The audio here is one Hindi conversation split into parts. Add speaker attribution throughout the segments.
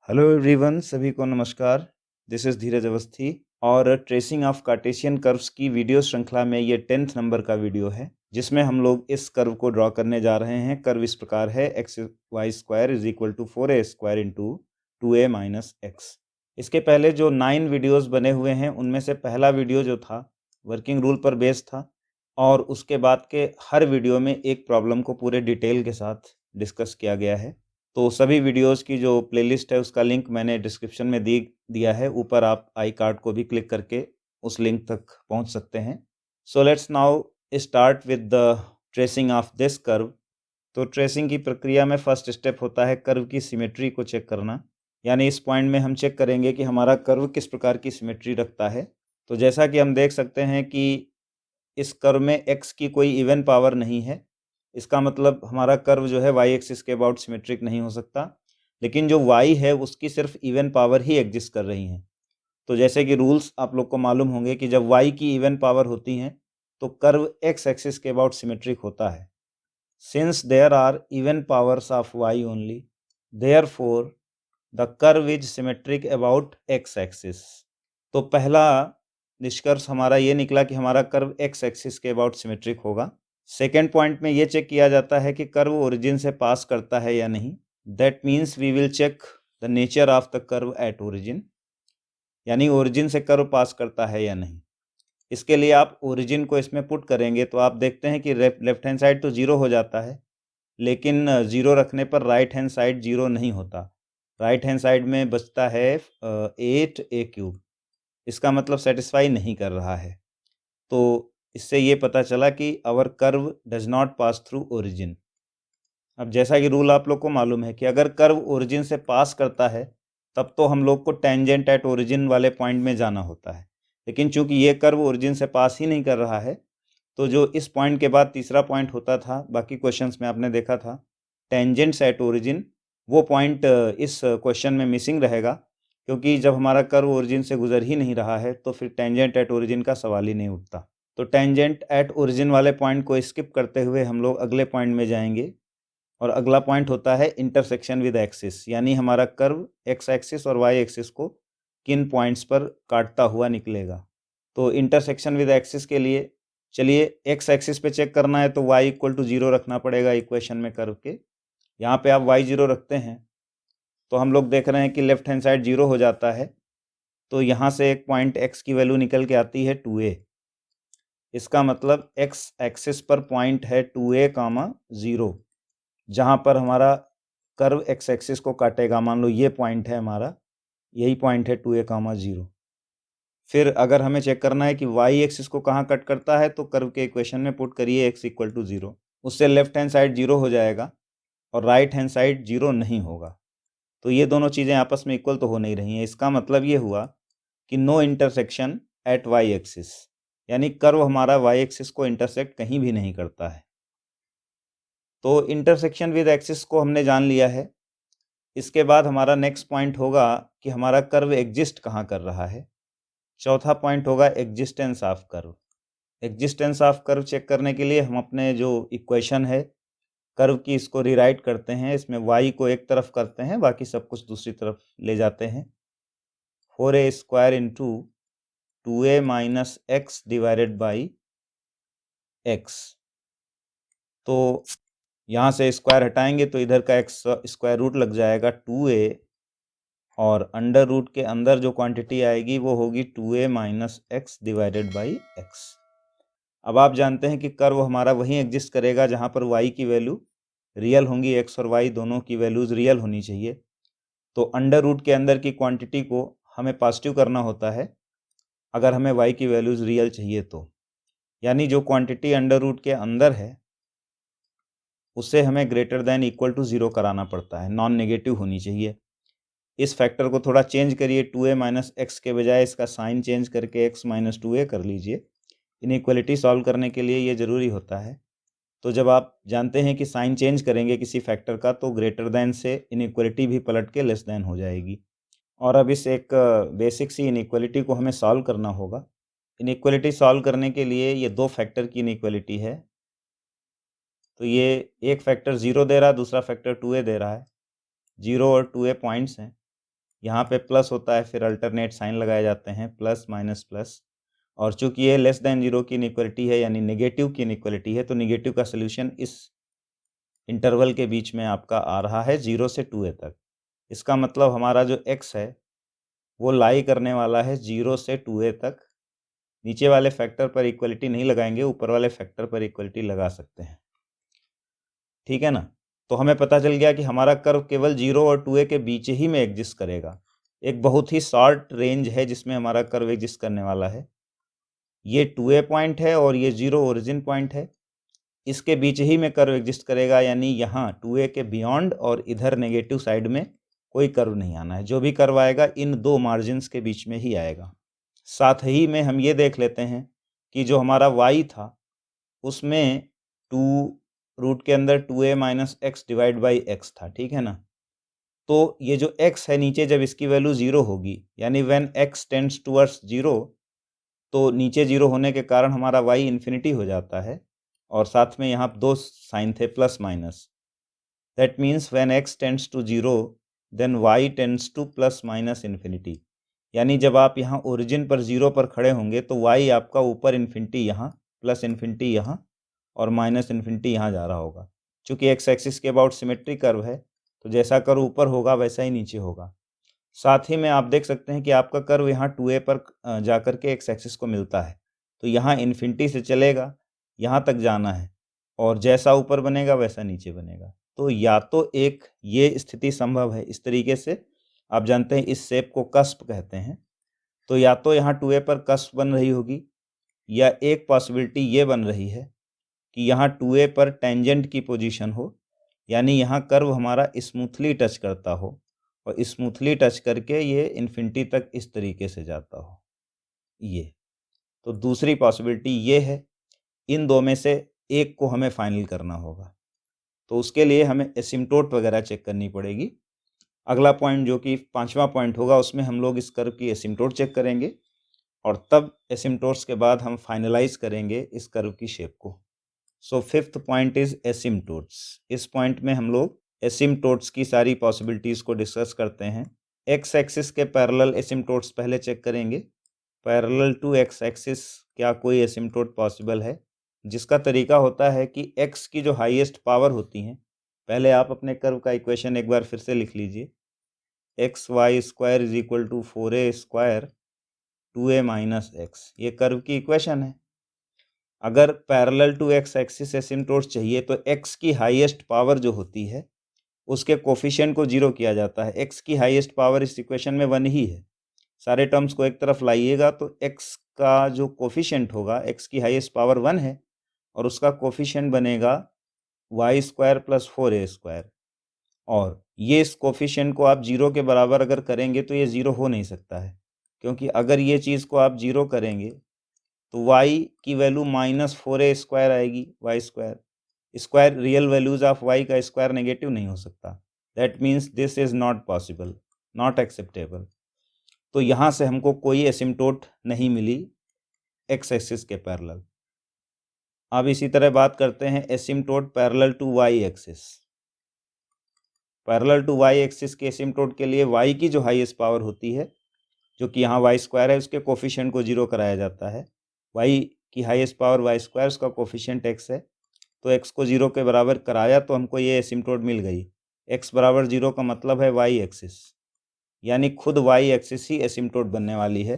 Speaker 1: हेलो एवरीवन, सभी को नमस्कार। दिस इज़ धीरज अवस्थी और ट्रेसिंग ऑफ कार्टेशियन कर्व्स की वीडियो श्रृंखला में ये 10th नंबर का वीडियो है, जिसमें हम लोग इस कर्व को ड्रॉ करने जा रहे हैं। कर्व इस प्रकार है, x y square is equal to 4a square into 2a minus x. इसके पहले जो 9 वीडियोज़ बने हुए हैं उनमें से पहला वीडियो जो था वर्किंग रूल पर बेस्ड था, और उसके बाद के हर वीडियो में एक प्रॉब्लम को पूरे डिटेल के साथ डिस्कस किया गया है। तो सभी वीडियोज़ की जो प्लेलिस्ट है उसका लिंक मैंने डिस्क्रिप्शन में दिया है। ऊपर आप आई कार्ड को भी क्लिक करके उस लिंक तक पहुंच सकते हैं। So let's now start with the tracing of this curve. तो ट्रेसिंग की प्रक्रिया में फर्स्ट स्टेप होता है कर्व की सिमेट्री को चेक करना, यानी इस पॉइंट में हम चेक करेंगे कि हमारा कर्व किस प्रकार की सिमेट्री रखता है। तो जैसा कि हम देख सकते हैं कि इस कर्व में एक्स की कोई इवन पावर नहीं है, इसका मतलब हमारा कर्व जो है वाई एक्सिस के अबाउट सिमेट्रिक नहीं हो सकता। लेकिन जो वाई है उसकी सिर्फ इवन पावर ही एग्जिस्ट कर रही हैं। तो जैसे कि रूल्स आप लोग को मालूम होंगे कि जब वाई की इवन पावर होती हैं तो कर्व एक्स एक्सिस के अबाउट सिमेट्रिक होता है। Since there are even powers of y only, therefore the curve is symmetric about x axis. तो पहला निष्कर्ष हमारा ये निकला कि हमारा कर्व एक्स एक्सिस के अबाउट सिमेट्रिक होगा। सेकेंड पॉइंट में ये चेक किया जाता है कि कर्व ओरिजिन से पास करता है या नहीं। That means we will check the nature of the curve at origin, यानी ओरिजिन से कर्व पास करता है या नहीं। इसके लिए आप ओरिजिन को इसमें पुट करेंगे तो आप देखते हैं कि लेफ्ट हैंड साइड तो जीरो हो जाता है, लेकिन जीरो रखने पर राइट हैंड साइड जीरो नहीं होता। राइट हैंड साइड में बचता है 8a³। इसका मतलब सेटिस्फाई नहीं कर रहा है। तो इससे ये पता चला कि our curve does not pass through origin. अब जैसा कि रूल आप लोग को मालूम है कि अगर कर्व ओरिजिन से पास करता है तब तो हम लोग को टेंजेंट एट ओरिजिन वाले पॉइंट में जाना होता है, लेकिन चूंकि ये कर्व ओरिजिन से पास ही नहीं कर रहा है तो जो इस पॉइंट के बाद तीसरा पॉइंट होता था, बाकी क्वेश्चंस में आपने देखा था टेंजेंट्स एट ओरिजिन, वो पॉइंट इस क्वेश्चन में मिसिंग रहेगा, क्योंकि जब हमारा कर्व ओरिजिन से गुजर ही नहीं रहा है तो फिर टेंजेंट एट ओरिजिन का सवाल ही नहीं उठता। तो टेंजेंट एट ओरिजिन वाले पॉइंट को स्किप करते हुए हम लोग अगले पॉइंट में जाएंगे, और अगला पॉइंट होता है इंटरसेक्शन विद एक्सिस, यानी हमारा कर्व एक्स एक्सिस और वाई एक्सिस को किन पॉइंट्स पर काटता हुआ निकलेगा। तो इंटरसेक्शन विद एक्सिस के लिए चलिए एक्स एक्सिस पे चेक करना है तो y इक्वल टू 0 रखना पड़ेगा इक्वेशन में कर्व के। यहाँ पे आप y 0 रखते हैं तो हम लोग देख रहे हैं कि लेफ्ट हैंड साइड 0 हो जाता है। तो यहाँ से एक पॉइंट x की वैल्यू निकल के आती है 2a। इसका मतलब x एक्सिस पर पॉइंट है 2a, 0, जहाँ पर हमारा कर्व एक्स एक्सिस को काटेगा। मान लो ये पॉइंट है हमारा, यही पॉइंट है 2a, 0। फिर अगर हमें चेक करना है कि वाई एक्सिस को कहाँ कट करता है तो कर्व के इक्वेशन में पुट करिए x इक्वल टू 0। उससे लेफ्ट हैंड साइड 0 हो जाएगा और राइट हैंड साइड 0 नहीं होगा। तो ये दोनों चीज़ें आपस में इक्वल तो हो नहीं रही हैं। इसका मतलब ये हुआ कि no intersection at y axis, यानी कर्व हमारा वाई एक्सिस को इंटरसेक्ट कहीं भी नहीं करता है। तो इंटरसेक्शन विद एक्सिस को हमने जान लिया है। इसके बाद हमारा नेक्स्ट पॉइंट होगा कि हमारा कर्व एग्जिस्ट कहाँ कर रहा है। चौथा पॉइंट होगा existence of curve. Existence of curve check करने के लिए हम अपने जो इक्वेशन है कर्व की, इसको रीराइट करते हैं। इसमें y को एक तरफ करते हैं, बाकी सब कुछ दूसरी तरफ ले जाते हैं। 4a square into 2a minus x divided by x. तो यहाँ से स्क्वायर हटाएंगे तो इधर का एक्स स्क्वायर रूट लग जाएगा 2a, और अंडर रूट के अंदर जो क्वांटिटी आएगी वो होगी 2a minus x divided by x. अब आप जानते हैं कि कर्व हमारा वहीं एग्जिस्ट करेगा जहाँ पर y की वैल्यू रियल होंगी। x और y दोनों की वैल्यूज़ रियल होनी चाहिए। तो अंडर रूट के अंदर की क्वांटिटी को हमें पॉजिटिव करना होता है अगर हमें y की वैल्यूज़ रियल चाहिए तो, यानी जो क्वांटिटी अंडर रूट के अंदर है उसे हमें ग्रेटर दैन इक्वल टू 0 कराना पड़ता है, नॉन नेगेटिव होनी चाहिए। इस फैक्टर को थोड़ा चेंज करिए, 2a माइनस एक्स के बजाय इसका साइन चेंज करके x माइनस 2a कर लीजिए। इनइक्वलिटी सॉल्व करने के लिए ये ज़रूरी होता है। तो जब आप जानते हैं कि साइन चेंज करेंगे किसी फैक्टर का तो ग्रेटर दैन से इनइक्वलिटी भी पलट के लेस दैन हो जाएगी। और अब इस एक बेसिक सी इनइक्वलिटी को हमें सॉल्व करना होगा। इनइक्वलिटी सॉल्व करने के लिए ये दो फैक्टर की इनइक्वलिटी है। तो ये एक फैक्टर 0 दे रहा है, दूसरा फैक्टर 2a दे रहा है। 0 और 2a पॉइंट्स हैं, यहाँ पे प्लस होता है, फिर अल्टरनेट साइन लगाए जाते हैं, प्लस माइनस प्लस। और चूंकि ये लेस देन जीरो की इनइक्वालिटी है, यानी नेगेटिव की इनइक्वालिटी है, तो नेगेटिव का सोल्यूशन इस इंटरवल के बीच में आपका आ रहा है 0 से 2a तक। इसका मतलब हमारा जो x है वो लाई करने वाला है 0 से 2a तक। नीचे वाले फैक्टर पर इक्वलिटी नहीं लगाएंगे, ऊपर वाले फैक्टर पर इक्वलिटी लगा सकते हैं, ठीक है ना। तो हमें पता चल गया कि हमारा कर्व केवल 0 और 2a के बीच ही में एग्जिस्ट करेगा। एक बहुत ही शॉर्ट रेंज है जिसमें हमारा कर्व एग्जिस्ट करने वाला है। ये 2a पॉइंट है और ये 0 ओरिजिन पॉइंट है, इसके बीच ही में कर्व एग्जिस्ट करेगा, यानी यहाँ 2a के बियॉन्ड और इधर नेगेटिव साइड में कोई कर्व नहीं आना है। जो भी कर्व आएगा इन दो मार्जिन्स के बीच में ही आएगा। साथ ही में हम ये देख लेते हैं कि जो हमारा y था उसमें 2 रूट के अंदर 2a minus x divide by x था, ठीक है ना। तो ये जो x है नीचे जब इसकी वैल्यू 0 होगी, यानी व्हेन x टेंड्स टुवर्ड्स 0, तो नीचे 0 होने के कारण हमारा y इन्फिनिटी हो जाता है। और साथ में यहाँ दो साइन थे plus minus, that means when x tends to 0 then y tends to plus minus infinity. यानी जब आप यहाँ ओरिजिन पर 0 पर खड़े होंगे तो y आपका ऊपर इन्फिनिटी यहाँ, प्लस इन्फिनिटी यहाँ और माइनस इन्फिनिटी यहाँ जा रहा होगा। चूँकि एक्स एक्सिस के अबाउट सिमेट्री कर्व है, तो जैसा कर्व ऊपर होगा वैसा ही नीचे होगा। साथ ही में आप देख सकते हैं कि आपका कर्व यहाँ 2a पर जाकर के एक्स एक्सिस को मिलता है, तो यहाँ इन्फिनिटी से चलेगा, यहाँ तक जाना है, और जैसा ऊपर बनेगा वैसा नीचे बनेगा। तो या तो एक ये स्थिति संभव है, इस तरीके से आप जानते हैं इस शेप को कस्प कहते हैं, तो या तो यहाँ 2a पर कस्प बन रही होगी, या एक पॉसिबिलिटी ये बन रही है कि यहाँ 2a पर टेंजेंट की पोजीशन हो, यानी यहाँ कर्व हमारा स्मूथली टच करता हो और स्मूथली टच करके ये इन्फिनिटी तक इस तरीके से जाता हो। ये तो दूसरी पॉसिबिलिटी ये है। इन दो में से एक को हमें फाइनल करना होगा, तो उसके लिए हमें एसिम्टोट वगैरह चेक करनी पड़ेगी। अगला पॉइंट जो कि 5वां पॉइंट होगा, उसमें हम लोग इस कर्व की एसिम्टोट चेक करेंगे और तब एसिम्टोट्स के बाद हम फाइनलाइज करेंगे इस कर्व की शेप को। सो 5th पॉइंट इज एसिम्टोट्स। इस पॉइंट में हम लोग एसिम्टोट्स की सारी पॉसिबिलिटीज़ को डिस्कस करते हैं। एक्स एक्सिस के पैरेलल एसिम्टोट्स पहले चेक करेंगे। पैरेलल टू एक्स एक्सिस क्या कोई एसिम्टोट पॉसिबल है, जिसका तरीका होता है कि एक्स की जो हाईएस्ट पावर होती हैं, पहले आप अपने कर्व का इक्वेशन एक बार फिर से लिख लीजिए। X y square is equal to 4a square 2a minus x, ये कर्व की इक्वेशन है। अगर parallel to x axis asymptote चाहिए तो एक्स की हाईएस्ट पावर जो होती है उसके कोफिशिएंट को 0 किया जाता है। एक्स की हाईएस्ट पावर इस इक्वेशन में 1 ही है। सारे टर्म्स को एक तरफ लाइएगा तो एक्स का जो कोफिशिएंट होगा, एक्स की हाईएस्ट पावर 1 है और उसका कोफिशिएंट बनेगा Y square plus 4a square. और ये इस कोफिशिएंट को आप 0 के बराबर अगर करेंगे तो ये 0 हो नहीं सकता है, क्योंकि अगर ये चीज़ को आप 0 करेंगे तो y की वैल्यू माइनस 4a स्क्वायर आएगी, y square. Square real values of y का स्क्वायर नेगेटिव नहीं हो सकता। That means this is not possible, not acceptable. तो यहाँ से हमको कोई एसिम्टोट नहीं मिली एक्स एक्सिस के पैरेलल। अब इसी तरह बात करते हैं asymptote parallel to y axis. Parallel to y axis के एसिम्टोट के लिए y की जो हाईएस्ट पावर होती है, जो कि यहाँ वाई स्क्वायर है, उसके कोफिशिएंट को 0 कराया जाता है। y की हाईएस्ट पावर वाई स्क्वायर, उसका कोफिशिएंट x है, तो x को 0 के बराबर कराया तो हमको ये एसिम्टोट मिल गई। x बराबर 0 का मतलब है y एक्सिस, यानी खुद y एक्सिस ही एसिम्टोट बनने वाली है।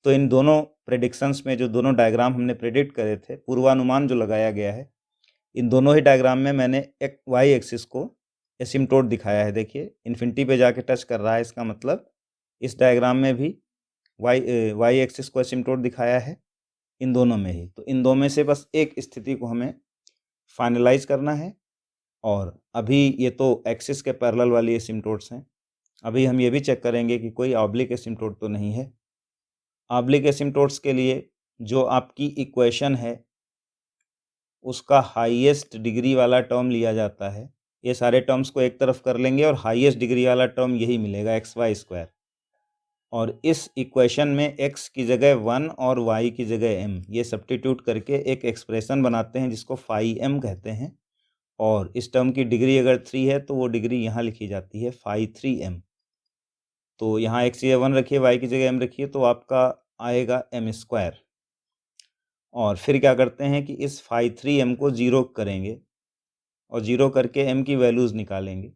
Speaker 1: तो इन दोनों प्रेडिक्शंस में जो दोनों डायग्राम हमने प्रेडिक्ट करे थे, पूर्वानुमान जो लगाया गया है, इन दोनों ही डायग्राम में मैंने एक y एक्सिस को एसिम्टोट दिखाया है। देखिए इन्फिनिटी पे जाके टच कर रहा है, इसका मतलब इस डायग्राम में भी y एक्सिस को एसिम्टोट दिखाया है, इन दोनों में ही। तो इन दो में से बस एक स्थिति को हमें फाइनलाइज करना है। और अभी ये तो एक्सिस के पैरेलल वाली एसिम्टोट्स हैं, अभी हम ये भी चेक करेंगे कि कोई ऑब्लिक एसिम्टोट तो नहीं है। ऑब्लिक एसिम्टोट्स के लिए जो आपकी इक्वेशन है उसका हाईएस्ट डिग्री वाला टर्म लिया जाता है। ये सारे टर्म्स को एक तरफ कर लेंगे और हाईएस्ट डिग्री वाला टर्म यही मिलेगा, एक्स वाई स्क्वायर। और इस इक्वेशन में x की जगह 1 और y की जगह m, ये सब्स्टिट्यूट करके एक एक्सप्रेशन बनाते हैं जिसको फाई m कहते हैं। और इस टर्म की डिग्री अगर 3 है तो वो डिग्री यहाँ लिखी जाती है फाई 3m। तो यहाँ x की जगह 1 रखिए, y की जगह m रखिए, तो आपका आएगा m²। और फिर क्या करते हैं कि इस फाई 3m को 0 करेंगे और 0 करके m की वैल्यूज़ निकालेंगे।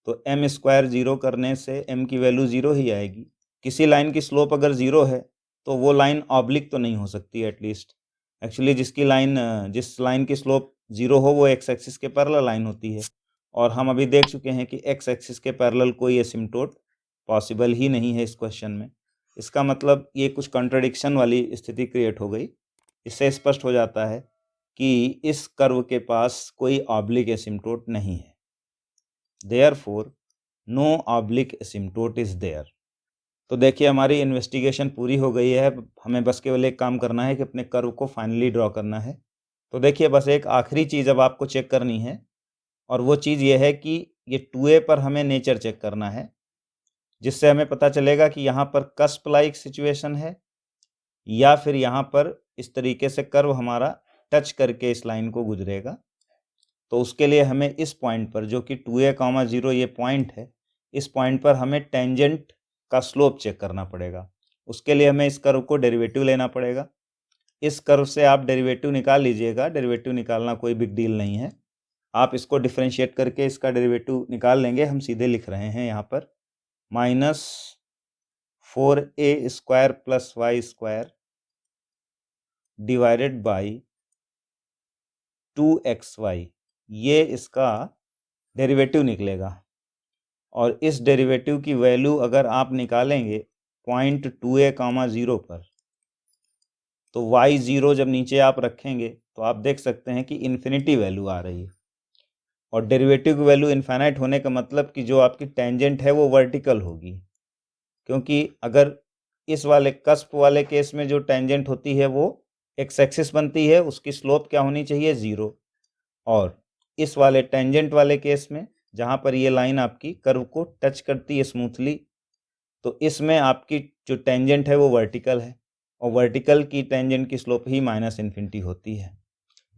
Speaker 1: तो m² 0 करने से m की वैल्यू 0 ही आएगी। किसी लाइन की स्लोप अगर 0 है तो वो लाइन ऑब्लिक तो नहीं हो सकती एटलीस्ट। एक्चुअली जिस लाइन की स्लोप 0 हो वो एक्स एक्सिस के पैरेलल लाइन होती है, और हम अभी देख चुके हैं कि एक्स एक्सिस के पैरेलल कोई एसिम्प्टोट पॉसिबल ही नहीं है इस क्वेश्चन में। इसका मतलब ये कुछ कॉन्ट्रडिक्शन वाली स्थिति क्रिएट हो गई। इससे स्पष्ट हो जाता है कि इस कर्व के पास कोई ऑब्लिक एसिम्प्टोट नहीं है। Therefore no oblique asymptote is there. तो देखिए हमारी इन्वेस्टिगेशन पूरी हो गई है। हमें बस केवल एक काम करना है कि अपने कर्व को फाइनली ड्रॉ करना है। तो देखिए बस एक आखिरी चीज़ अब आपको चेक करनी है, और वो चीज़ ये है कि ये 2a पर हमें नेचर चेक करना है, जिससे हमें पता चलेगा कि यहाँ पर कस्प लाइक सिचुएशन है या फिर यहाँ पर इस तरीके से कर्व हमारा टच करके इस लाइन को गुजरेगा। तो उसके लिए हमें इस पॉइंट पर, जो कि 2a, 0 ये पॉइंट है, इस पॉइंट पर हमें टेंजेंट का स्लोप चेक करना पड़ेगा। उसके लिए हमें इस कर्व को डेरिवेटिव लेना पड़ेगा। इस कर्व से आप डेरिवेटिव निकाल लीजिएगा। डेरिवेटिव निकालना कोई बिग डील नहीं है। आप इसको डिफरेंशिएट करके इसका डेरिवेटिव निकाल लेंगे। हम सीधे लिख रहे हैं यहाँ पर -4a² + y² divided by 2xy, ये इसका डेरिवेटिव निकलेगा। और इस डेरिवेटिव की वैल्यू अगर आप निकालेंगे पॉइंट 2a, 0 पर, तो y0 जब नीचे आप रखेंगे तो आप देख सकते हैं कि इन्फिनिटी वैल्यू आ रही है। और डेरिवेटिव की वैल्यू इनफाइनाइट होने का मतलब कि जो आपकी टेंजेंट है वो वर्टिकल होगी, क्योंकि अगर इस वाले कस्प वाले केस में जो टेंजेंट होती है वो एक्स एक्सिस बनती है, उसकी स्लोप क्या होनी चाहिए, 0। और इस वाले टेंजेंट वाले केस में जहाँ पर ये लाइन आपकी कर्व को टच करती है स्मूथली, तो इसमें आपकी जो टेंजेंट है वो वर्टिकल है, और वर्टिकल की टेंजेंट की स्लोप ही -इन्फिनिटी होती है।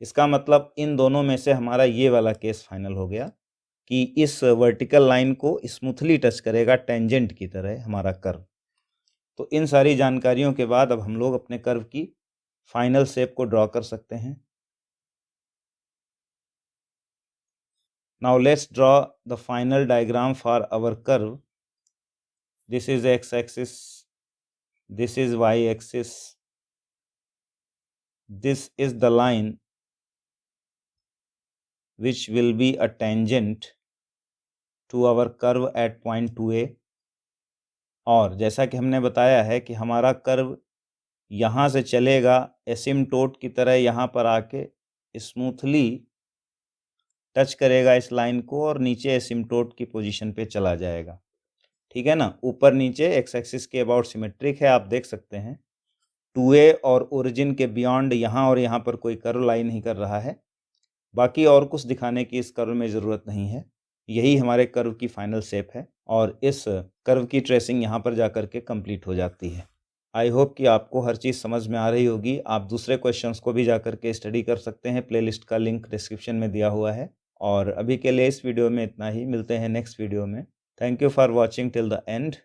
Speaker 1: इसका मतलब इन दोनों में से हमारा ये वाला केस फाइनल हो गया कि इस वर्टिकल लाइन को स्मूथली टच करेगा टेंजेंट की तरह हमारा कर्व। तो इन सारी जानकारियों के बाद अब हम लोग अपने कर्व की फाइनल शेप को ड्रॉ कर सकते हैं। Now let's draw the final diagram for our curve. This is x-axis, this is y-axis, this is the line which will be a tangent to our curve at point 2a। और जैसा कि हमने बताया है कि हमारा कर्व यहाँ से चलेगा एसिम्प्टोट की तरह, यहाँ पर आके स्मूथली टच करेगा इस लाइन को और नीचे एसिम्प्टोट की पोजीशन पे चला जाएगा। ठीक है ना, ऊपर नीचे एक्स एक्सिस के अबाउट सिमेट्रिक है, आप देख सकते हैं। 2a और ओरिजिन के बियॉन्ड यहाँ और यहाँ पर कोई कर्व लाई नहीं कर रहा है। बाकी और कुछ दिखाने की इस कर्व में ज़रूरत नहीं है। यही हमारे कर्व की फाइनल शेप है, और इस कर्व की ट्रेसिंग यहाँ पर जाकर के कंप्लीट हो जाती है। आई होप कि आपको हर चीज़ समझ में आ रही होगी। आप दूसरे क्वेश्चंस को भी जाकर के स्टडी कर सकते हैं। प्लेलिस्ट का लिंक डिस्क्रिप्शन में दिया हुआ है। और अभी के लिए इस वीडियो में इतना ही। मिलते हैं नेक्स्ट वीडियो में। Thank you for watching till the end.